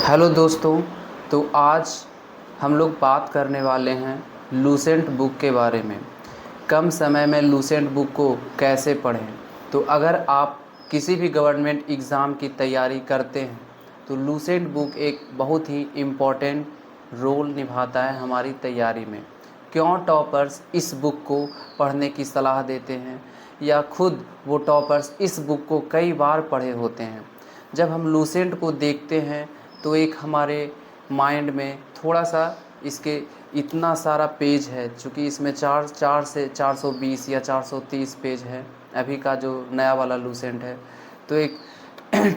Hello दोस्तों। तो आज हम लोग बात करने वाले हैं लूसेंट बुक के बारे में। कम समय में लूसेंट बुक को कैसे पढ़ें। तो अगर आप किसी भी गवर्नमेंट एग्ज़ाम की तैयारी करते हैं तो लूसेंट बुक एक बहुत ही इम्पोर्टेंट रोल निभाता है हमारी तैयारी में। क्यों टॉपर्स इस बुक को पढ़ने की सलाह देते हैं या खुद वो टॉपर्स इस बुक को कई बार पढ़े होते हैं। जब हम लूसेंट को देखते हैं तो एक हमारे माइंड में थोड़ा सा इसके इतना सारा पेज है, चूँकि इसमें चार से 420 या 430 पेज है अभी का जो नया वाला लूसेंट है, तो एक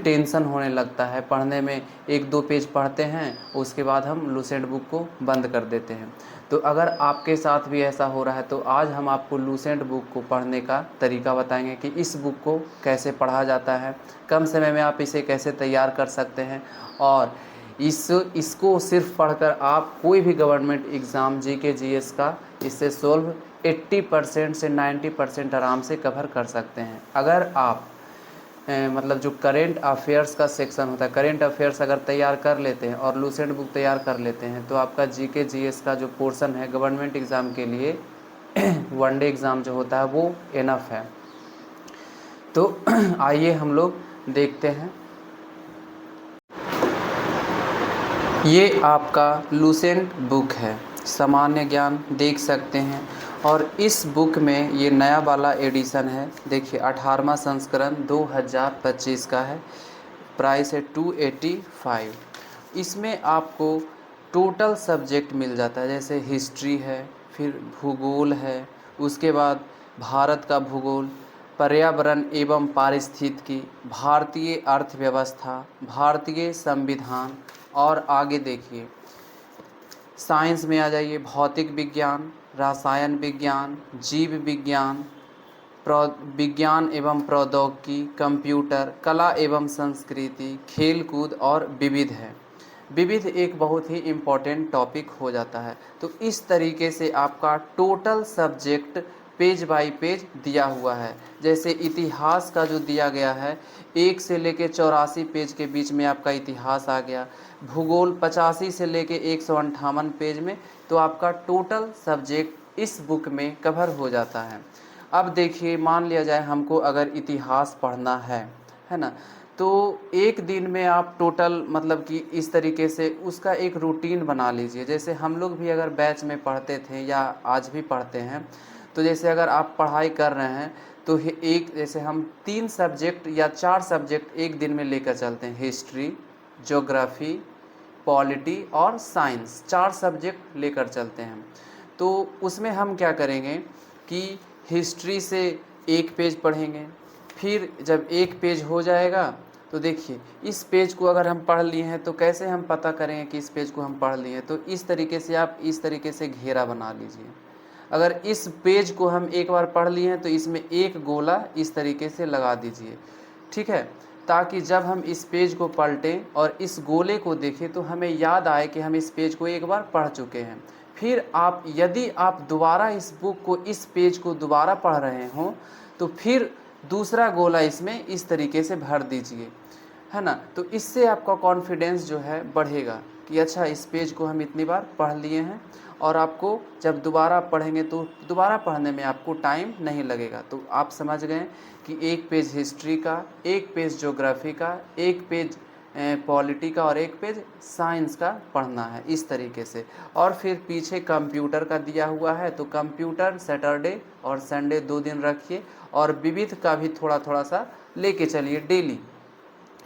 टेंशन होने लगता है पढ़ने में। एक दो पेज पढ़ते हैं उसके बाद हम लूसेंट बुक को बंद कर देते हैं। तो अगर आपके साथ भी ऐसा हो रहा है तो आज हम आपको लूसेंट बुक को पढ़ने का तरीका बताएंगे कि इस बुक को कैसे पढ़ा जाता है, कम समय में आप इसे कैसे तैयार कर सकते हैं और इसको सिर्फ पढ़कर आप कोई भी गवर्नमेंट एग्ज़ाम जीके जीएस का इससे सोल्व 80% से 90% आराम से कवर कर सकते हैं। अगर आप मतलब जो करेंट अफेयर्स का सेक्शन होता है, करेंट अफेयर्स अगर तैयार कर लेते हैं और लूसेंट बुक तैयार कर लेते हैं तो आपका जीके जीएस का जो पोर्शन है गवर्नमेंट एग्ज़ाम के लिए वनडे एग्ज़ाम जो होता है वो इनफ है। तो आइए हम लोग देखते हैं। ये आपका लूसेंट बुक है, सामान्य ज्ञान देख सकते हैं। और इस बुक में ये नया वाला एडिशन है, देखिए 18वां संस्करण 2025 का है। प्राइस है 285। इसमें आपको टोटल सब्जेक्ट मिल जाता है, जैसे हिस्ट्री है, फिर भूगोल है, उसके बाद भारत का भूगोल, पर्यावरण एवं पारिस्थितिकी, भारतीय अर्थव्यवस्था, भारतीय संविधान, और आगे देखिए साइंस में आ जाइए, भौतिक विज्ञान, रसायन विज्ञान, जीव विज्ञान, विज्ञान एवं प्रौद्योगिकी, कंप्यूटर, कला एवं संस्कृति, खेलकूद और विविध है। विविध एक बहुत ही इम्पॉर्टेंट टॉपिक हो जाता है। तो इस तरीके से आपका total subject page bye page दिया हुआ है। जैसे इतिहास का जो दिया गया है 1 से लेके 84 पेज के बीच में आपका इतिहास आ गया। भूगोल 85 से लेके 158 पेज में, तो आपका टोटल सब्जेक्ट इस बुक में कवर हो जाता है। अब देखिए, मान लिया जाए हमको अगर इतिहास पढ़ना है ना, तो एक दिन में आप टोटल मतलब कि इस तरीके से उसका एक रूटीन बना लीजिए। जैसे हम लोग भी अगर बैच में पढ़ते थे या आज भी पढ़ते हैं, तो जैसे अगर आप पढ़ाई कर रहे हैं तो एक जैसे हम 3 सब्जेक्ट या 4 सब्जेक्ट एक दिन में लेकर चलते हैं, हिस्ट्री, ज्योग्राफी, पॉलिटी और साइंस, 4 सब्जेक्ट लेकर चलते हैं। तो उसमें हम क्या करेंगे कि हिस्ट्री से एक पेज पढ़ेंगे, फिर जब एक पेज हो जाएगा तो देखिए इस पेज को अगर हम पढ़ लिए हैं तो कैसे हम पता करेंगे कि इस पेज को हम पढ़ लिए हैं। तो इस तरीके से आप इस तरीके से घेरा बना लीजिए। अगर इस पेज को हम एक बार पढ़ लिए हैं तो इसमें एक गोला इस तरीके से लगा दीजिए, ठीक है, ताकि जब हम इस पेज को पलटें और इस गोले को देखें तो हमें याद आए कि हम इस पेज को एक बार पढ़ चुके हैं। फिर आप यदि आप दोबारा इस बुक को, इस पेज को दोबारा पढ़ रहे हों तो फिर दूसरा गोला इसमें इस तरीके से भर दीजिए, है ना। तो इससे आपका कॉन्फिडेंस जो है बढ़ेगा कि अच्छा इस पेज को हम इतनी बार पढ़ लिए हैं, और आपको जब दोबारा पढ़ेंगे तो दोबारा पढ़ने में आपको टाइम नहीं लगेगा। तो आप समझ गए कि एक पेज हिस्ट्री का, एक पेज ज्योग्राफी का, एक पेज पॉलिटी का और एक पेज साइंस का पढ़ना है इस तरीके से। और फिर पीछे कंप्यूटर का दिया हुआ है, तो कंप्यूटर सैटरडे और संडे 2 दिन रखिए, और विविध का भी थोड़ा थोड़ा सा लेके चलिए डेली,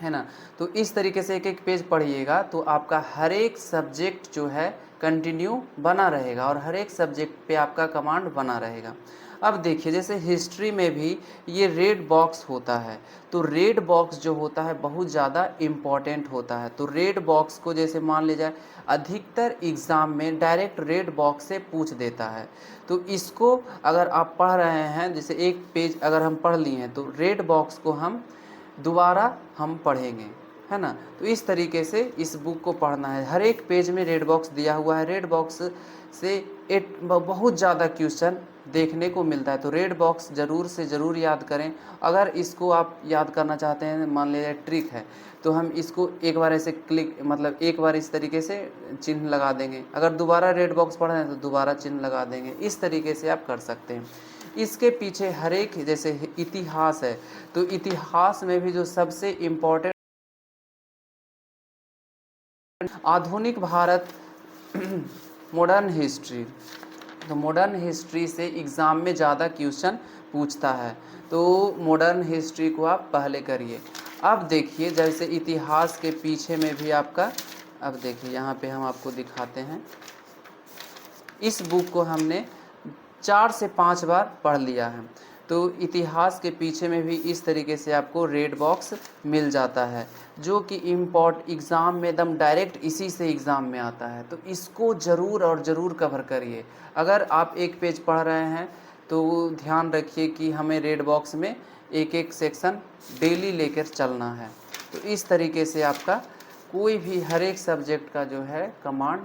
है ना। तो इस तरीके से एक एक पेज पढ़िएगा तो आपका हर एक सब्जेक्ट जो है कंटिन्यू बना रहेगा और हर एक सब्जेक्ट पे आपका कमांड बना रहेगा। अब देखिए, जैसे हिस्ट्री में भी ये रेड बॉक्स होता है, तो रेड बॉक्स जो होता है बहुत ज़्यादा इम्पॉर्टेंट होता है। तो रेड बॉक्स को जैसे मान लीजिए अधिकतर एग्ज़ाम में डायरेक्ट रेड बॉक्स से पूछ देता है। तो इसको अगर आप पढ़ रहे हैं, जैसे एक पेज अगर हम पढ़ लिए हैं तो रेड बॉक्स को हम दोबारा हम पढ़ेंगे, है ना। तो इस तरीके से इस बुक को पढ़ना है। हर एक पेज में रेड बॉक्स दिया हुआ है, रेड बॉक्स से बहुत ज़्यादा क्वेश्चन देखने को मिलता है। तो रेड बॉक्स ज़रूर से ज़रूर याद करें। अगर इसको आप याद करना चाहते हैं, मान लीजिए ट्रिक है, तो हम इसको एक बार ऐसे क्लिक मतलब एक बार इस तरीके से चिन्ह लगा देंगे, अगर दोबारा रेड बॉक्स पढ़ रहे हैं तो दोबारा चिन्ह लगा देंगे। इस तरीके से आप कर सकते हैं। इसके पीछे हर एक, जैसे इतिहास है तो इतिहास में भी जो सबसे इम्पोर्टेंट आधुनिक भारत मॉडर्न हिस्ट्री, तो मॉडर्न हिस्ट्री से एग्ज़ाम में ज़्यादा क्वेश्चन पूछता है। तो मॉडर्न हिस्ट्री को आप पहले करिए। अब देखिए जैसे इतिहास के पीछे में भी आपका, अब देखिए यहाँ पे हम आपको दिखाते हैं। इस बुक को हमने 4 से 5 बार पढ़ लिया है। तो इतिहास के पीछे में भी इस तरीके से आपको रेड बॉक्स मिल जाता है, जो कि एग्ज़ाम में एकदम डायरेक्ट इसी से एग्ज़ाम में आता है। तो इसको ज़रूर और ज़रूर कवर करिए। अगर आप एक पेज पढ़ रहे हैं तो ध्यान रखिए कि हमें रेड बॉक्स में एक एक सेक्शन डेली लेकर चलना है। तो इस तरीके से आपका कोई भी हर एक सब्जेक्ट का जो है कमांड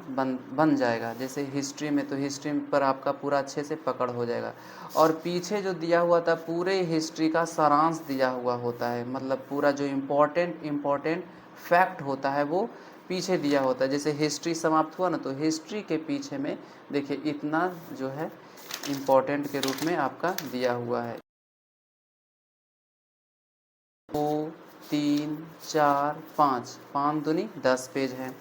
बन जाएगा। जैसे हिस्ट्री में, तो हिस्ट्री पर आपका पूरा अच्छे से पकड़ हो जाएगा। और पीछे जो दिया हुआ था पूरे हिस्ट्री का सारांश दिया हुआ होता है, मतलब पूरा जो इम्पोर्टेंट फैक्ट होता है वो पीछे दिया होता है। जैसे हिस्ट्री समाप्त हुआ ना, तो हिस्ट्री के पीछे में देखिए इतना जो है इम्पोर्टेंट के रूप में आपका दिया हुआ है। 2 3 4 5 दूनी 10 पेज हैं।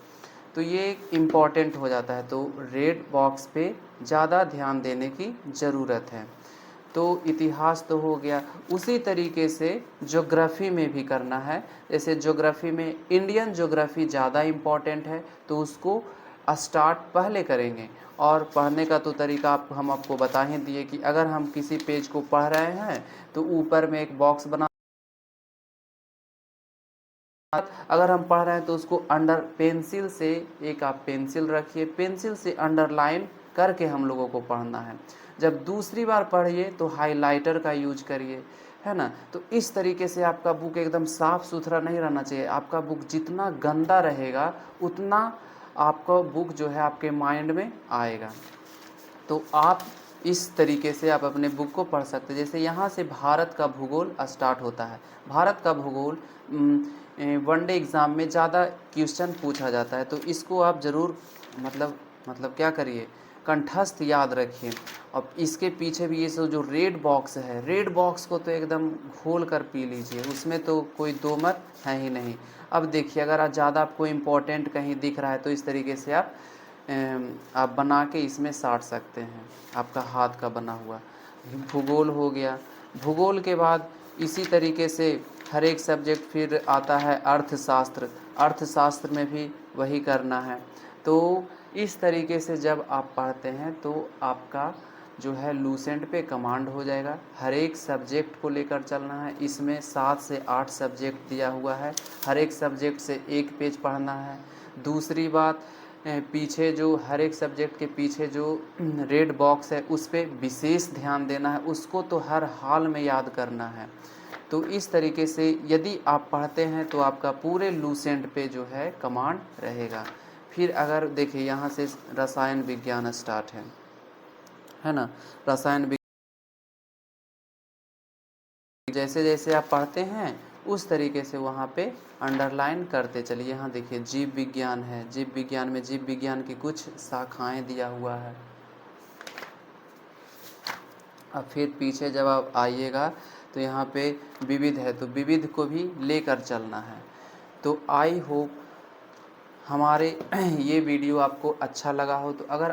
तो ये इम्पॉर्टेंट हो जाता है। तो रेड बॉक्स पे ज़्यादा ध्यान देने की ज़रूरत है। तो इतिहास तो हो गया। उसी तरीके से ज्योग्राफी में भी करना है। जैसे ज्योग्राफी में इंडियन ज्योग्राफी ज़्यादा इम्पॉर्टेंट है, तो उसको स्टार्ट पहले करेंगे। और पढ़ने का तो तरीका हम आपको बता ही दिए कि अगर हम किसी पेज को पढ़ रहे हैं तो ऊपर में एक बॉक्स बना, अगर हम पढ़ रहे हैं तो उसको अंडर पेंसिल से एक आप पेंसिल रखिए, पेंसिल से अंडरलाइन करके हम लोगों को पढ़ना है। जब दूसरी बार पढ़िए तो हाइलाइटर का यूज करिए, है ना। तो इस तरीके से आपका बुक एकदम साफ़ सुथरा नहीं रहना चाहिए। आपका बुक जितना गंदा रहेगा उतना आपका बुक जो है आपके माइंड में आएगा। तो आप इस तरीके से आप अपने बुक को पढ़ सकते हैं। जैसे यहाँ से भारत का भूगोल स्टार्ट होता है। भारत का भूगोल वनडे एग्ज़ाम में ज़्यादा क्वेश्चन पूछा जाता है। तो इसको आप ज़रूर मतलब क्या करिए, कंठस्थ याद रखिए। अब इसके पीछे भी ये सब जो रेड बॉक्स है, रेड बॉक्स को तो एकदम घोल कर पी लीजिए, उसमें तो कोई दो मत है ही नहीं। अब देखिए अगर ज़्यादा आपको इम्पोर्टेंट कहीं दिख रहा है तो इस तरीके से आप बना के इसमें साट सकते हैं, आपका हाथ का बना हुआ। भूगोल हो गया। भूगोल के बाद इसी तरीके से हर एक सब्जेक्ट फिर आता है अर्थशास्त्र। अर्थशास्त्र में भी वही करना है। तो इस तरीके से जब आप पढ़ते हैं तो आपका जो है लूसेंट पे कमांड हो जाएगा। हर एक सब्जेक्ट को लेकर चलना है। इसमें 7 से 8 सब्जेक्ट दिया हुआ है। हर एक सब्जेक्ट से एक पेज पढ़ना है। दूसरी बात, पीछे जो हर एक सब्जेक्ट के पीछे जो रेड बॉक्स है उस पर विशेष ध्यान देना है, उसको तो हर हाल में याद करना है। तो इस तरीके से यदि आप पढ़ते हैं तो आपका पूरे लूसेंट पे जो है कमांड रहेगा। फिर अगर देखिए यहाँ से रसायन विज्ञान स्टार्ट है ना। रसायन विज्ञान जैसे जैसे आप पढ़ते हैं उस तरीके से वहाँ पे अंडरलाइन करते चलिए। यहाँ देखिए जीव विज्ञान है, जीव विज्ञान में जीव विज्ञान की कुछ शाखाएं दिया हुआ है। अब फिर पीछे जब आप आइएगा तो यहाँ पे विविध है, तो विविध को भी लेकर चलना है। तो आई होप हमारे ये वीडियो आपको अच्छा लगा हो। तो अगर